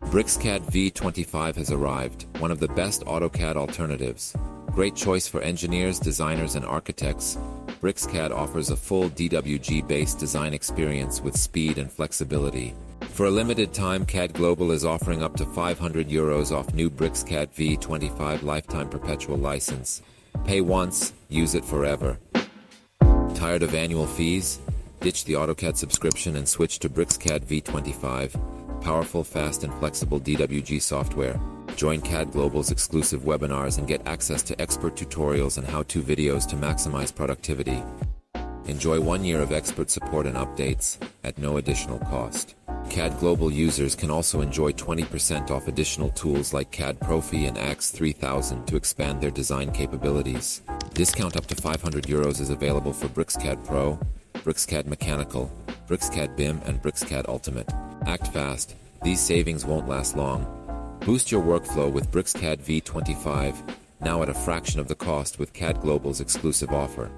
BricsCAD V25 has arrived, one of the best AutoCAD alternatives. Great choice for engineers, designers, and architects. BricsCAD offers a full DWG-based design experience with speed and flexibility. For a limited time, CADglobal is offering up to €500 off new BricsCAD V25 lifetime perpetual license. Pay once, use it forever. Tired of annual fees? Ditch the AutoCAD subscription and switch to BricsCAD V25. Powerful, fast, and flexible DWG software. Join CADglobal's exclusive webinars and get access to expert tutorials and how-to videos to maximize productivity. Enjoy 1 year of expert support and updates at no additional cost. CADglobal users can also enjoy 20% off additional tools like CAD Profi and AX 3000 to expand their design capabilities. Discount up to €500 is available for BricsCAD Pro, BricsCAD Mechanical, BricsCAD BIM, and BricsCAD Ultimate. Act fast, these savings won't last long. Boost your workflow with BricsCAD V25, now at a fraction of the cost with CADglobal's exclusive offer.